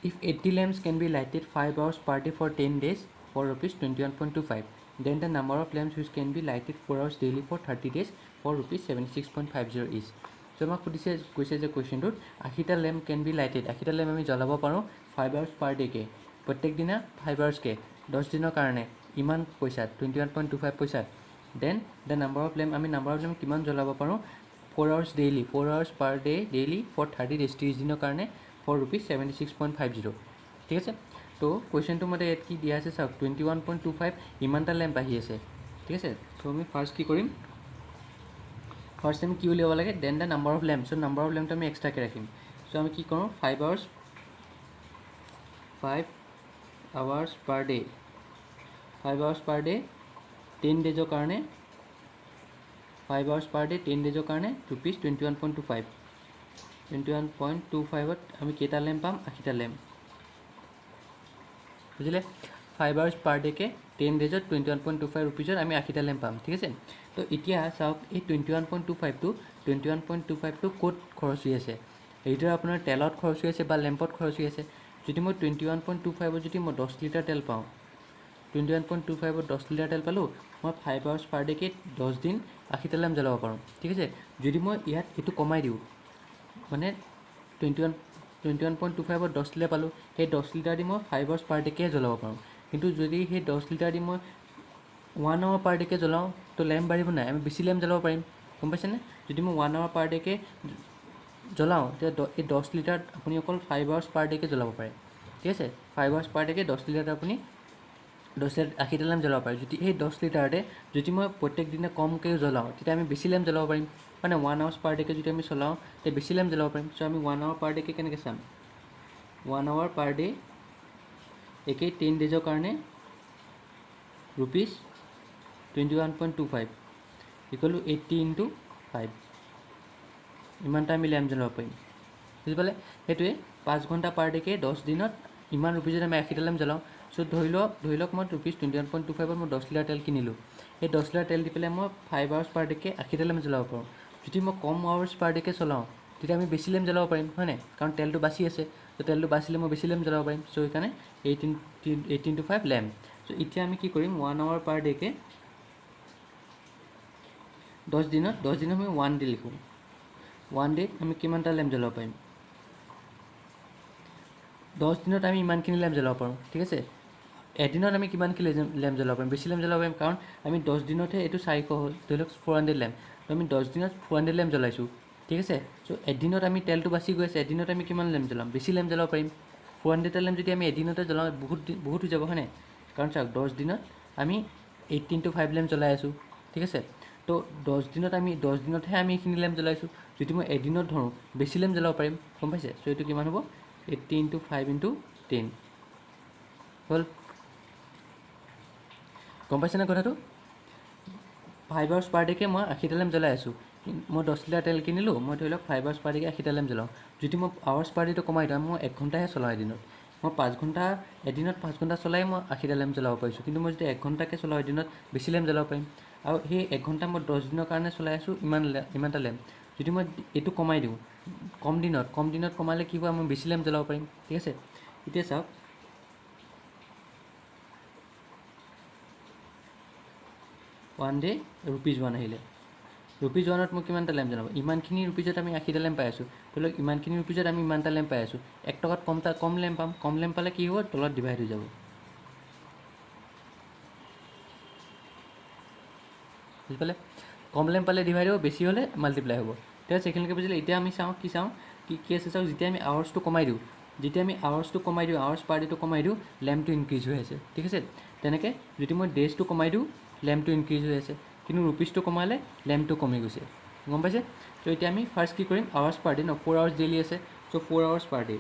If 80 lamps can be lighted 5 hours per day for 10 days for rupees 21.25, then the number of lamps which can be lighted 4 hours daily for 30 days for rupees 76.50 is. So আমাক সুধিছে কৈছে যে কুৱেশ্যনটোত 80টা lamp can be lighted, 80টা lamp আমি জ্বলাব পাৰোঁ 5 hours per day কে, প্ৰত্যেক দিনা 5 hours কে 10 দিনৰ কাৰণে ইমান পইচাত 21.25 পইচাত। Then the number of lamp, আমি নাম্বাৰ অফ লেম্প কিমান জ্বলাব পাৰোঁ 4 hours daily, 4 hours per day daily for 30 days 30 দিনৰ কাৰণে for rupees 76.50, ঠিক আছে। তো কুৱেশ্যনটো মতে ইয়াত কি দিয়া আছে চাওক 21.25 ইমানটা লেম্প আহি আছে, ঠিক আছে। তো আমি ফাৰ্ষ্ট কি কৰিম, ফাৰ্ষ্ট আমি কি উলিয়াব লাগে, then the number of lamp, so' number of লেম্পটো আমি এক্সট্ৰাকৈ ৰাখিম। চ' আমি কি কৰোঁ 5 hours per day 5 hours per day 10 ডেজৰ কাৰণে 5 hours per day 10 ডেজৰ কাৰণে rupees 21.25 21.25ত আমি কেইটা লেম্প পাম 80টা লেম্প, বুজিলে। 5 hours per day কে 10 ডেজত 21.25 ৰুপিজত আমি 80টা লেম্প পাম, ঠিক আছে। তো এতিয়া চাওক এই 21.25টো ক'ত খৰচ হৈ আছে, এইটো আপোনাৰ তেলত খৰচ হৈ আছে বা লেম্পত খৰচ হৈ আছে। যদি মই 21.25ত যদি মই 10 লিটাৰ তেল পাওঁ, 21.25ত 10 লিটাৰ তেল পালোঁ, মই 5 hours per day কে 10 দিন 80টা লেম্প জ্বলাব পাৰোঁ, ঠিক আছে। যদি মই ইয়াত এইটো কমাই দিওঁ, মানে 21.25ত 10 লিটাৰ পালোঁ, সেই 10 লিটাৰ দি মই 5 hours per day কে জ্বলাব পাৰোঁ। কিন্তু যদি সেই 10 লিটাৰ দি মই 1 hour per day কে জ্বলাওঁ, তো লেম্প বাঢ়িব নাই, আমি বেছি লেম্প জ্বলাব পাৰিম, গম পাইছেনে। যদি মই 1 hour per day কে জ্বলাওঁ, তেতিয়া এই 10 লিটাৰত আপুনি অকল 5 hours per day কে জ্বলাব পাৰে, ঠিক আছে। 5 hours per day কে 10 লিটাৰত আপুনি 10 লিটাৰ 80টা লেম্প জ্বলাব পাৰে। যদি এই 10 লিটাৰতে যদি মই প্ৰত্যেক দিনে কমকৈ জ্বলাওঁ, তেতিয়া আমি বেছি লেম্প জ্বলাব পাৰিম, মানে 1 hours per day কে যদি আমি চলাওঁ তেতিয়া বেছি লেম্প জ্বলাব পাৰিম। চ' আমি 1 hour per day কে কেনেকৈ চাম, 1 hour per day একেই 10 ডেজৰ কাৰণে rupees 21.25 ইকুৱেল টু 80 × 5, ইমানটা আমি লেম্প জ্বলাব পাৰিম, বুজি পালে। সেইটোৱে 5 ঘণ্টা পাৰ ডে কে 10 দিনত ইমান ৰুপিজত আমি 80টা লেম্প জ্বলাওঁ। চ' ধৰি লওক মই rupees 21.25ত মই 10 লিটাৰ তেল কিনিলোঁ, সেই 10 লিটাৰ তেল দি পেলাই মই 5 hours per day কে 80টা লেম্প জ্বলাব পাৰোঁ। যদি মই কম hours per day কে চলাওঁ, তেতিয়া আমি বেছি লেম্প জ্বলাব পাৰিম, হয় নাই, কাৰণ তেলটো বাচি আছে। তো তেলটো বাচিলে মই বেছি লেম্প জ্বলাব পাৰিম। চ' সেইকাৰণে 18 × 5 লেম্প। চ' এতিয়া আমি কি কৰিম 1 hour per day কে 10 দিনত আমি 1 ডে লিখোঁ, 1 ডেত আমি কিমানটা লেম্প জ্বলাব পাৰিম, 10 দিনত আমি ইমানখিনি লেম্প জ্বলাব পাৰোঁ, ঠিক আছে। এদিনত আমি কিমানখিনি লেম্প জ্বলাব পাৰিম, বেছি লেম্প জ্বলাব পাৰিম, কাৰণ আমি 10 দিনতহে এইটো 400 হ'ল, ধৰি লওক 400 লেম্প। তো আমি 10 দিনত 400 লেম্প জ্বলাইছোঁ, ঠিক আছে। চ' এদিনত আমি তেলটো বাচি গৈ আছে, এদিনত আমি কিমান লেম্প জ্বলাম, বেছি লেম্প জ্বলাব পাৰিম। 400টা লেম্প যদি আমি এদিনতে জ্বলাওঁ বহুত হৈ যাব, হয় নাই, কাৰণ চাওক 10 দিনত আমি 18 × 5 লেম্প জ্বলাই আছোঁ, ঠিক আছে। তো 10 দিনতহে আমি এইখিনি লেম্প জ্বলাইছোঁ। যদি মই এদিনত ধৰোঁ বেছি লেম্প জ্বলাব পাৰিম, গম পাইছে। চ' এইটো কিমান হ'ব 80 × 5 × 10 হ'ল, গম পাইছেনে কথাটো। 5 hours per day কে মই 80টা লেম্প জ্বলাই আছোঁ, মই 10 লিটাৰ তেল কিনিলোঁ, মই ধৰি লওক 5 hours per day কে 80টা লেম্প জ্বলাওঁ। যদি মই hours per day টো কমাই দিওঁ, মই 1 ঘণ্টাহে চলাওঁ এদিনত, মই 5 ঘণ্টা এদিনত 5 ঘণ্টা চলাই মই 80টা লেম্প জ্বলাব পাৰিছোঁ। কিন্তু মই যদি 1 ঘণ্টাকৈ চলাওঁ এদিনত বেছি লেম্প জ্বলাব পাৰিম, আৰু সেই 1 ঘণ্টা মই 10 দিনৰ কাৰণে চলাই আছোঁ ইমানটা লেম্প। যদি মই এইটো কমাই দিওঁ, কম দিনত কমালে কি হয়, মই বেছি লেম্প জ্বলাব পাৰিম, ঠিক আছে। এতিয়া চাওক 1 day ₹1 আহিলে, ₹1ত মই কিমানটা লেম্প জ্বলাব, ইমানখিনি ৰুপিজত আমি 80টা লেম্প পাই আছোঁ। ধৰি লওক ইমানখিনি ৰুপিজত আমি ইমানটা লেম্প পাই আছোঁ, 1 টকাত কম লেম্প পাম, কম লেম্প পালে কি হ'ব, তলত ডিভাইড হৈ যাব, বুজি পালে। কম লেম্প পালে ডিভাইড হ'ব, বেছি হ'লে মাল্টিপ্লাই হ'ব, ঠিক আছে। এইখিনিলৈকে বুজিলে। এতিয়া আমি চাওঁ কি আছে চাওক, যেতিয়া আমি আৱাৰ্ছটো কমাই দিওঁ, আৱাৰ্ছ পাৰ ডেটো কমাই দিওঁ, লেম্পটো ইনক্ৰিজ হৈ আছে, ঠিক আছে। তেনেকৈ যদি মই ডেজটো কমাই দিওঁ, লেম্পটো ইনক্ৰিজ হৈ আছে, কিন্তু ৰুপিজটো কমালে লেম্পটো কমি গৈছে, গম পাইছে। ত' এতিয়া আমি ফাৰ্ষ্ট কি কৰিম, hours per day 4 hours daily আছে, চ' 4 hours per day।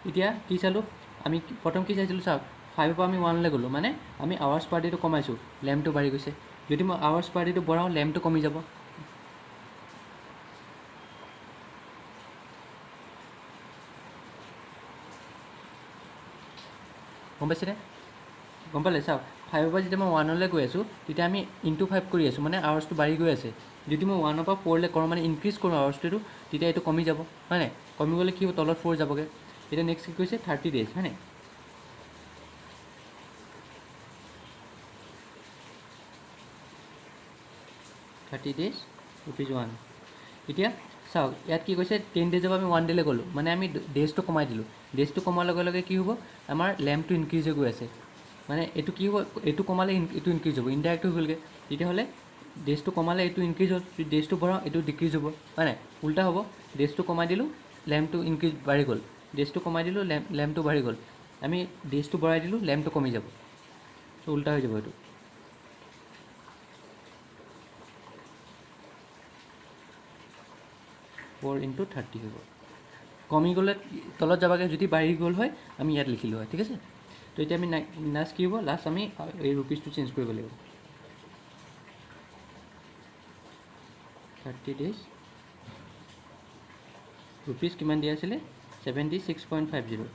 এতিয়া কি চালোঁ, আমি প্ৰথম কি চাইছিলোঁ চাওক, 5ৰ পৰা আমি 1লৈ গ'লোঁ, মানে আমি আৱাৰ্ছ পাৰ ডেটো কমাইছোঁ, লেম্পটো বাঢ়ি গৈছে। যদি মই আৱাৰ্ছ পাৰ ডেটো বঢ়াওঁ, লেম্পটো কমি যাব, গম পাইছেনে, গম পালে। চাওক 5 পৰা যেতিয়া মই 1লৈ গৈ আছোঁ তেতিয়া আমি ইনটু 5 কৰি আছোঁ, মানে আৱাৰ্ছটো বাঢ়ি গৈ আছে। যদি মই 1ৰ পৰা 4লৈ কৰোঁ মানে ইনক্ৰিজ কৰোঁ আৱাৰ্ছটো, তেতিয়া এইটো কমি যাব, হয় নাই? কমি গ'লে কি হ'ব, তলত 4 যাবগৈ। এতিয়া নেক্সট কি কৈছে 30 days, হয় নাই? 30 days ₹1। এতিয়া চাওক ইয়াত কি কৈছে 10 days আমি 1 ডে'লৈ গ'লোঁ, মানে আমি ডেজটো কমাই দিলোঁ। ডেজটো কমোৱাৰ লগে লগে কি হ'ব, আমাৰ লেম্পটো ইনক্ৰিজ হৈ গৈ আছে। মানে এইটো কি হ'ব, এইটো কমালে এইটো ইনক্ৰিজ হ'ব, ইনডাইৰেক্ট হৈ গ'লগৈ। তেতিয়াহ'লে ডেজটো কমালে এইটো ইনক্ৰিজ হ'ল, যদি ডেজটো বঢ়াওঁ এইটো ডিক্ৰিজ হ'ব, হয় নাই? উল্টা হ'ব, ডেজটো কমাই দিলোঁ লেম্পটো ইনক্ৰিজ বাঢ়ি গ'ল, ডেজটো কমাই দিলোঁ লেম্পটো বাঢ়ি গ'ল। আমি ডেজটো বঢ়াই দিলোঁ লেম্পটো কমি যাব, ত' উল্টা হৈ যাব এইটো। 4 × 30 হ'ব। কমি গ'লে তলত যাবাগৈ, যদি বাঢ়ি গ'ল হয় আমি ইয়াত লিখিলোঁ হয়, ঠিক আছে? তো এতিয়া আমি লাষ্ট কি হ'ব, লাষ্ট আমি এই ৰুপিজটো চেঞ্জ কৰিব লাগিব। 30 days ৰুপিজ কিমান দিয়া আছিলে, 76.50।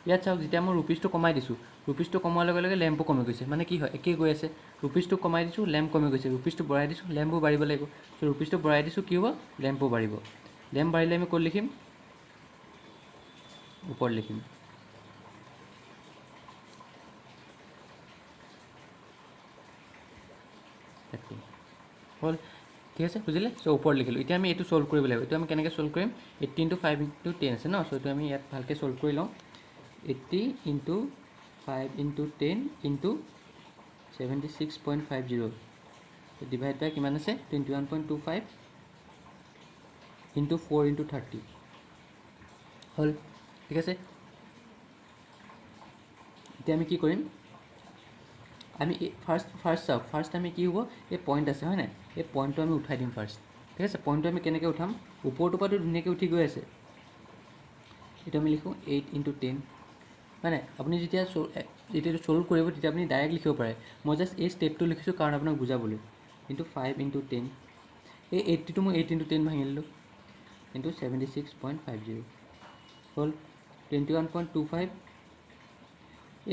ইয়াত চাওক যেতিয়া মই ৰুপিজটো কমাই দিছোঁ, ৰুপিজটো কমোৱাৰ লগে লগে লেম্পো কমি গৈছে, মানে কি হয় একেই গৈ আছে। ৰুপিজটো কমাই দিছোঁ লেম্প কমি গৈছে, ৰুপিজটো বঢ়াই দিছোঁ লেম্পো বাঢ়িব লাগিব। চ' ৰুপিজটো বঢ়াই দিছোঁ কি হ'ব, লেম্পো বাঢ়িব। লেম্প বাঢ়িলে আমি ক'ত লিখিম, ওপৰত লিখিম। হ'ল, ঠিক আছে, বুজিলে? চ' ওপৰত লিখিলোঁ। এতিয়া আমি এইটো ছল্ভ কৰিব লাগিব। এইটো আমি কেনেকৈ ছল্ভ কৰিম, 80 × 5 × 10 আছে ন, চ' এইটো আমি ইয়াত ভালকৈ ছল্ভ কৰি লওঁ। 80 × 5 × 10 × 76.50 ডিভাইড বাই কিমান আছে, 21.25 × 4 × 30 হ'ল, ঠিক আছে? এতিয়া আমি কি কৰিম, আমি ফাৰ্ষ্ট চাওক, ফাৰ্ষ্ট আমি কি হ'ব, এই পইণ্ট আছে হয় নাই, এই পইণ্টটো আমি উঠাই দিম ফাৰ্ষ্ট, ঠিক আছে? পইণ্টটো আমি কেনেকৈ উঠাম, ওপৰটোৰ পৰাটো ধুনীয়াকৈ উঠি গৈ আছে। এইটো আমি লিখোঁ 8 × 10, হয় নাই? আপুনি যেতিয়া এইটো ছল্ভ কৰিব তেতিয়া আপুনি ডাইৰেক্ট লিখিব পাৰে। মই জাষ্ট এই ষ্টেপটো লিখিছোঁ কাৰণ আপোনাক বুজাবলৈ। কিন্তু 5 × 10, এই 80টো মই 8 × 10 ভাঙি দিলোঁ, ইনটু 76.50 হ'ল 21.25।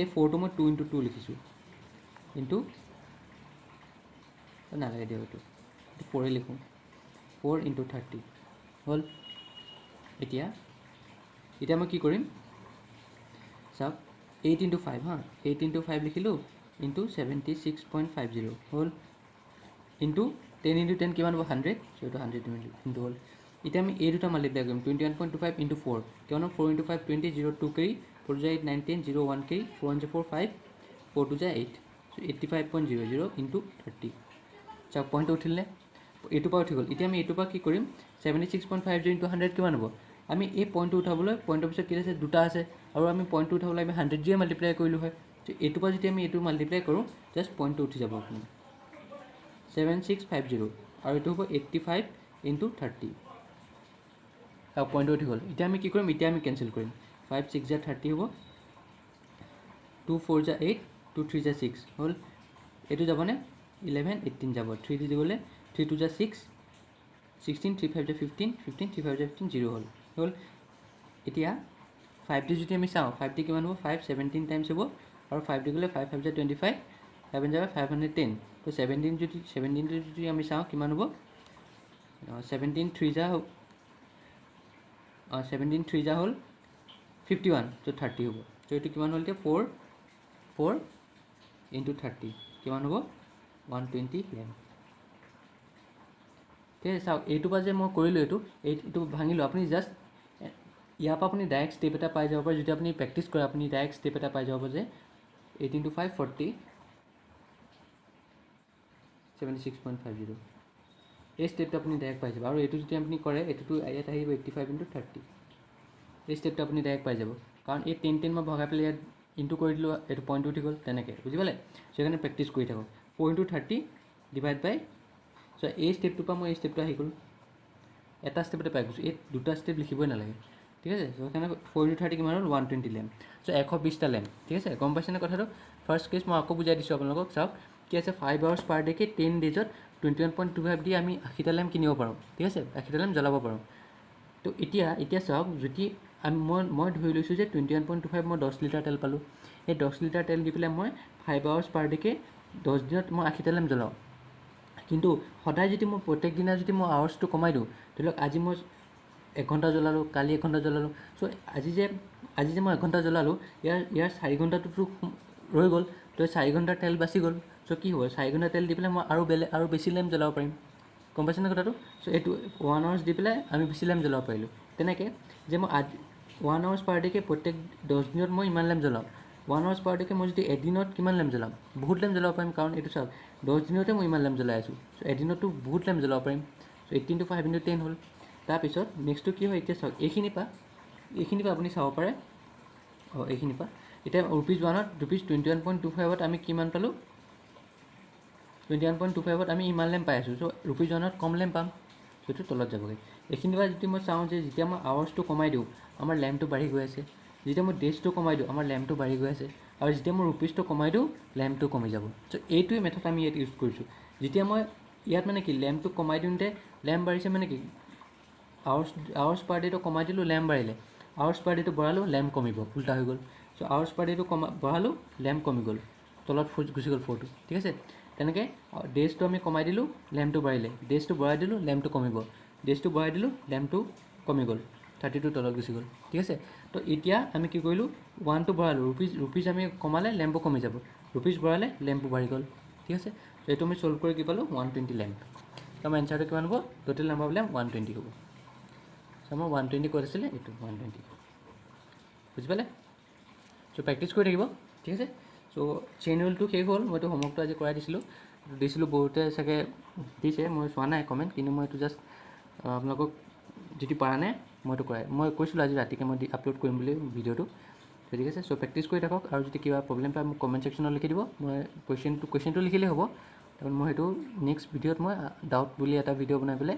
এই 4টো মই 2 × 2 লিখিছোঁ, ইনটু নালাগে দিয়ক, এইটো 4 লিখোঁ, 4 × 30 হ'ল। এতিয়া মই কি কৰিম চাওক, 8 × 5 হা, 8 × 5 লিখিলোঁ, ইনটু 76.50 হ'ল, ইনটু 10 × 10 কিমান হ'ব, 100, চ' এইটো 100 ইনটু হ'ল। এতিয়া আমি এই দুটা মাল্টিপ্লাই কৰিম, 21.25 × 4, কিমান হ'ব, 4 × 5 20, 0 2 কেৰি, 4 × 8 9 10, 0 1 কেৰি, 4 × 4 5, 4 × 2 8, চ' 85.00 × 30। চাওক পইণ্টটো উঠিলে, এইটোৰ পৰা উঠি গ'ল। এতিয়া আমি এইটোৰ পৰা কি কৰিম, 76.50 × 100 কিমান হ'ব, আমি এই পইণ্টটো উঠাবলৈ, পইণ্টৰ পিছত কি আছে, দুটা আছে, আৰু আমি পইণ্টটো উঠাবলৈ আমি 100 মাল্টিপ্লাই কৰিলোঁ হয়। ত' এইটোৰ পৰা যদি আমি এইটো মাল্টিপ্লাই কৰোঁ, জাষ্ট পইণ্টটো উঠি যাব আপোনাৰ 7650, আৰু এইটো হ'ব 85 × 30। আৰু পইণ্টটো উঠি গ'ল। এতিয়া আমি কি কৰিম, এতিয়া আমি কেঞ্চেল কৰিম, 5 6 × 30 হ'ব, 2 4 × 8, 2 3 × 6 হ'ল। এইটো যাবনে, 11 18 যাব, 3 দি গ'লে 3 2 × 6, 16, 3 5 × 15, 15 3 5 × 15, 0 হ'ল। এতিয়া 5 দি যদি আমি চাওঁ, 5 দি কিমান হ'ব, 5 17 টাইমছ হ'ব, আৰু 5 দি গ'লে 5 5 × 25, 7 যাব 510, তো 17 যদি আমি চাওঁ কিমান হ'ব, 17 3 যা 17 3 হ'ল 51, তো 30 হ'ব। তো এইটো কিমান হ'ল, এতিয়া 4 × 30 কিমান হ'ব, 120 লেম্প। ঠিক আছে, চাওক এইটোৰ পৰা যে মই কৰিলোঁ, এইটো ভাঙিলোঁ। আপুনি জাষ্ট ইয়াৰ পৰা আপুনি ডাইৰেক্ট ষ্টেপ এটা পাই যাব পাৰে, যদি আপুনি প্ৰেক্টিছ কৰে, আপুনি ডাইৰেক্ট ষ্টেপ এটা পাই যাব যে 8 × 5 40, 76.50, এই ষ্টেপটো আপুনি ডাইৰেক্ট পাই যাব। আৰু এইটো যদি আপুনি কৰে, এইটোতো ইয়াত আহিব 85 × 30, এই ষ্টেপটো আপুনি ডাইৰেক্ট পাই যাব, কাৰণ এই 10 10 মই ভগাই পেলাই ইয়াত ইনটু কৰি দিলোঁ, এইটো পইণ্ট উঠি গ'ল, তেনেকৈ বুজি পালে? সেইকাৰণে প্ৰেক্টিছ কৰি থাকক। 4 × 30 ডিভাইড বাই, চ' এই ষ্টেপটোৰ পৰা মই এই ষ্টেপটো আহি গ'লোঁ, এটা ষ্টেপতে পাই গৈছোঁ, এই দুটা ষ্টেপ লিখিবই নালাগে, ঠিক আছে? চ' সেইকাৰণে 4 × 30 কিমান হ'ল, 120 লেম্প, চ' 120টা লেম্প, ঠিক আছে? গম পাইছেনে কথাটো? ফাৰ্ষ্ট কেছ মই আকৌ বুজাই দিছোঁ আপোনালোকক। চাওক কি আছে, 5 hours per day কে 10 daysত 21.25 দি আমি 80টা লেম্প কিনিব পাৰোঁ, ঠিক আছে? 80টা লেম্প জ্বলাব পাৰোঁ। তো এতিয়া চাওক, যদি মই ধৰি লৈছোঁ যে 21.25 মই 10 লিটাৰ তেল পালোঁ, সেই 10 লিটাৰ তেল দি পেলাই মই 5 আৱাৰ্ছ পাৰ ডে'কে 10 দিনত মই 80টা লেম্প জ্বলাওঁ। কিন্তু সদায় যদি মই প্ৰত্যেক দিনা যদি মই আৱাৰ্ছটো কমাই দিওঁ, ধৰি লওক আজি মই 1 ঘণ্টা জ্বলালোঁ, কালি 1 ঘণ্টা জ্বলালোঁ, চ' আজি যে মই 1 ঘণ্টা জ্বলালোঁ, ইয়াৰ 4 ঘণ্টাটোতো ৰৈ গ'ল, তো 4 ঘণ্টাৰ তেল বাচি গ'ল। চ' কি হ'ব, 4 ঘণ্টা তেল দি পেলাই মই আৰু বেছি লেম্প জ্বলাব পাৰিম। গম পাইছেনে কথাটো? চ' এইটো 1 আৱাৰ্ছ দি পেলাই আমি বেছি লেম্প জ্বলাব পাৰিলোঁ। তেনেকৈ যে মই 1 আৱাৰ্ছ পাৰ ডে'কে প্ৰত্যেক 10 দিনত মই ইমান লেম্প জ্বলাওঁ। 1 আৱাৰ্ছ পাৰ ডে'কে মই যদি এদিনত কিমান লেম্প জ্বলাম, বহুত লেম্প জ্বলাব পাৰিম। কাৰণ এইটো চাওক 10 দিনতে মই ইমান লেম্প জ্বলাই আছোঁ, চ' এদিনতো বহুত লেম্প জ্বলাব পাৰিম। চ' 18 × 5 × 10 হ'ল। তাৰপিছত নেক্সটটো কি হয়, এতিয়া চাওক এইখিনিৰ পৰা আপুনি চাব পাৰে, এইখিনিৰ পৰা এতিয়া ₹1ত ₹21.25ত আমি কিমান পালোঁ, 21.25ত আমি ইমান লেম্প পাই আছোঁ। চ' ₹1ত কম লেম্প পাম, সেইটো তলত যাবগৈ। এইখিনিৰ পৰা যদি মই চাওঁ যে যেতিয়া মই আৱাৰ্ছটো কমাই দিওঁ আমাৰ লেম্পটো বাঢ়ি গৈ আছে, যেতিয়া মই ডেজটো কমাই দিওঁ আমাৰ লেম্পটো বাঢ়ি গৈ আছে, আৰু যেতিয়া মই ৰুপিজটো কমাই দিওঁ লেম্পটো কমি যাব। চ' এইটোৱে মেথড আমি ইয়াত ইউজ কৰিছোঁ। যেতিয়া মই ইয়াত মানে কি লেম্পটো কমাই দিওঁতে লেম্প বাঢ়িছে মানে কি, আৱাৰ্ছ পাৰ ডে'টো কমাই দিলোঁ লেম্প বাঢ়িলে, আৱাৰ্ছ পাৰ ডে'টো বঢ়ালোঁ লেম্প কমিব, উল্টা হৈ গ'ল। চ' আৱাৰ্ছ পাৰ ডে'টো বঢ়ালোঁ লেম্প কমি গ'ল, তলত গুচি গ'ল 4টো। ঠিক আছে, তেনেকৈ ডেজটো আমি কমাই দিলোঁ লেম্পটো বাঢ়িলে, ডেজটো বঢ়াই দিলোঁ লেম্পটো কমিব, ডেজটো বঢ়াই দিলোঁ লেম্পটো কমি গ'ল, 32 তলত গুচি গ'ল। ঠিক আছে, তো এতিয়া আমি কি কৰিলোঁ, 1টো বঢ়ালোঁ, ৰুপিজ আমি কমালে লেম্পো কমি যাব, ৰুপিজ বঢ়ালে লেম্পো বাঢ়ি গ'ল। ঠিক আছে, তো এইটো আমি ছল্ভ কৰি কি পালোঁ, 120 লেম্প। তো আমাৰ এনচাৰটো কিমান হ'ব, টোটেল নাম্বাৰ অফ লেম্প 120 হ'ব। চ' আমাৰ 120 ক'ত আছিলে, এইটো 120 বুজি পালে। চ' প্ৰেক্টিছ কৰি থাকিব। ঠিক আছে, চ' চেইন ৰুলটো শেষ হ'ল। মইতো হোমৱৰ্কটো আজি কৰাই দিছিলোঁ, বহুতে চাগে দিছে, মই চোৱা নাই কমেণ্ট, কিন্তু মই এইটো জাষ্ট আপোনালোকক যদি পৰা নাই মই কৈছিলোঁ আজি ৰাতিকৈ মই আপলোড কৰিম বুলি ভিডিঅ'টো। ঠিক আছে, চ' প্ৰেক্টিছ কৰি থাকক, আৰু যদি কিবা প্ৰব্লেম পায় মোক কমেণ্ট ছেকশ্যনত লিখি দিব, মই কুৱেশ্যনটো লিখিলেই হ'ব। তাৰপৰা মই সেইটো নেক্সট ভিডিঅ'ত মই ডাউট বুলি এটা ভিডিঅ' বনাই পেলাই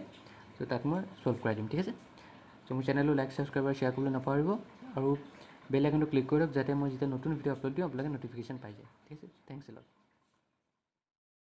চ' তাত মই ছল্ভ কৰাই দিম। ঠিক আছে, চ' মোৰ চেনেলটো লাইক ছাবস্ক্ৰাইব আৰু শ্বেয়াৰ কৰিবলৈ নাপাহৰিব, আৰু বেল আইকনটো ক্লিক কৰি দিয়ক, যাতে মই যেতিয়া নতুন ভিডিঅ' আপলোড দিওঁ আপোনালোকে ন'টিফিকেশ্যন পাই যায়। ঠিক আছে, থেংকছ এ লট।